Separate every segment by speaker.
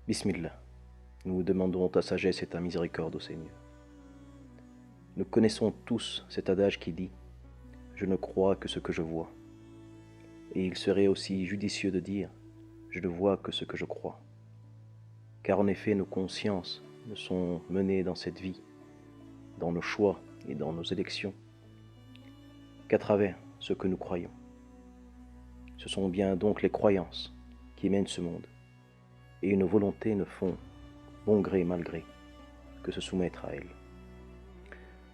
Speaker 1: Bismillah, nous demandons ta sagesse et ta miséricorde au Seigneur. Nous connaissons tous cet adage qui dit « Je ne crois que ce que je vois ». Et il serait aussi judicieux de dire « Je ne vois que ce que je crois ». Car en effet, nos consciences ne sont menées dans cette vie, dans nos choix et dans nos élections, qu'à travers ce que nous croyons. Ce sont bien donc les croyances qui mènent ce monde, et nos volontés ne font, bon gré mal gré, que se soumettre à elles.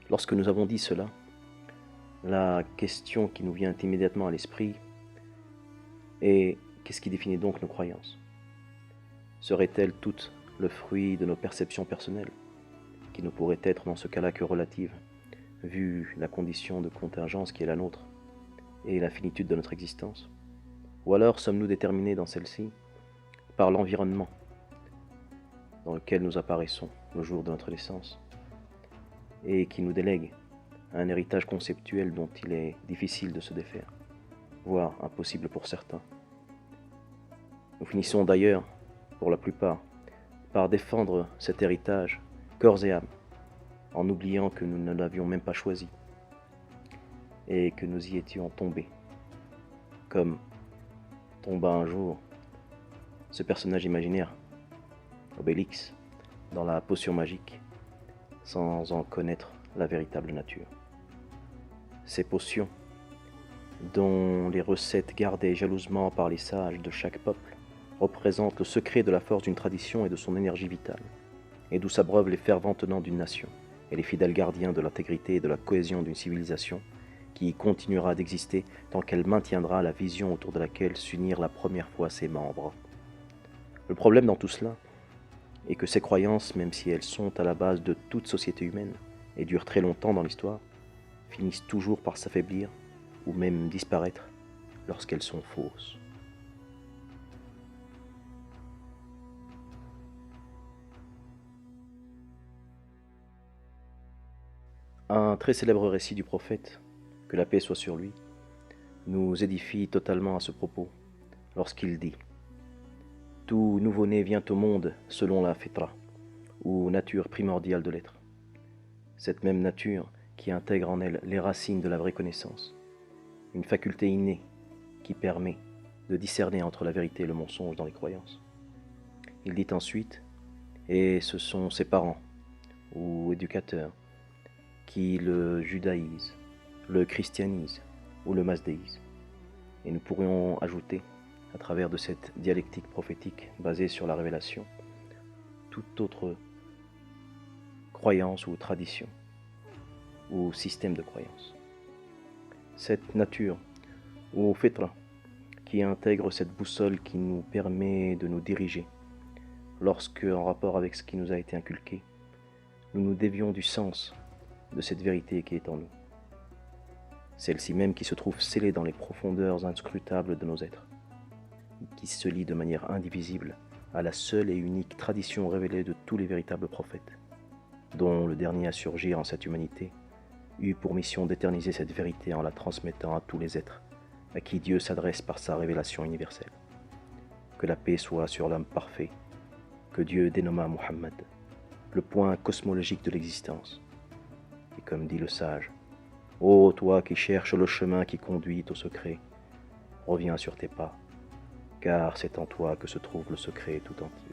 Speaker 1: Lorsque nous avons dit cela, la question qui nous vient immédiatement à l'esprit est qu'est-ce qui définit donc nos croyances? Seraient-elles toutes le fruit de nos perceptions personnelles, qui ne pourraient être dans ce cas-là que relatives, vu la condition de contingence qui est la nôtre et la finitude de notre existence? Ou alors sommes-nous déterminés dans celle-ci par l'environnement dans lequel nous apparaissons le jour de notre naissance et qui nous délègue un héritage conceptuel dont il est difficile de se défaire, voire impossible pour certains. Nous finissons d'ailleurs, pour la plupart, par défendre cet héritage corps et âme, en oubliant que nous ne l'avions même pas choisi et que nous y étions tombés, comme tomba un jour ce personnage imaginaire, Obélix, dans la potion magique, sans en connaître la véritable nature. Ces potions, dont les recettes gardées jalousement par les sages de chaque peuple, représentent le secret de la force d'une tradition et de son énergie vitale, et d'où s'abreuvent les fervents tenants d'une nation, et les fidèles gardiens de l'intégrité et de la cohésion d'une civilisation, qui continuera d'exister tant qu'elle maintiendra la vision autour de laquelle s'unirent la première fois ses membres. Le problème dans tout cela est que ces croyances, même si elles sont à la base de toute société humaine et durent très longtemps dans l'histoire, finissent toujours par s'affaiblir ou même disparaître lorsqu'elles sont fausses. Un très célèbre récit du prophète, que la paix soit sur lui, nous édifie totalement à ce propos, lorsqu'il dit « Tout nouveau-né vient au monde selon la fitra, ou nature primordiale de l'être. Cette même nature qui intègre en elle les racines de la vraie connaissance, une faculté innée qui permet de discerner entre la vérité et le mensonge dans les croyances. » Il dit ensuite « Et ce sont ses parents, ou éducateurs, qui le judaïsent, le christianisent ou le masdéisent. » Et nous pourrions ajouter, à travers de cette dialectique prophétique basée sur la révélation, toute autre croyance ou tradition, ou système de croyance. Cette nature, ou fitra, qui intègre cette boussole qui nous permet de nous diriger, lorsque, en rapport avec ce qui nous a été inculqué, nous nous dévions du sens de cette vérité qui est en nous. Celle-ci même qui se trouve scellée dans les profondeurs inscrutables de nos êtres, qui se lie de manière indivisible à la seule et unique tradition révélée de tous les véritables prophètes, dont le dernier à surgir en cette humanité eut pour mission d'éterniser cette vérité en la transmettant à tous les êtres, à qui Dieu s'adresse par sa révélation universelle. Que la paix soit sur l'homme parfait, que Dieu dénomma Muhammad, le point cosmologique de l'existence. Et comme dit le sage, « Ô toi qui cherches le chemin qui conduit au secret, reviens sur tes pas, car c'est en toi que se trouve le secret tout entier. »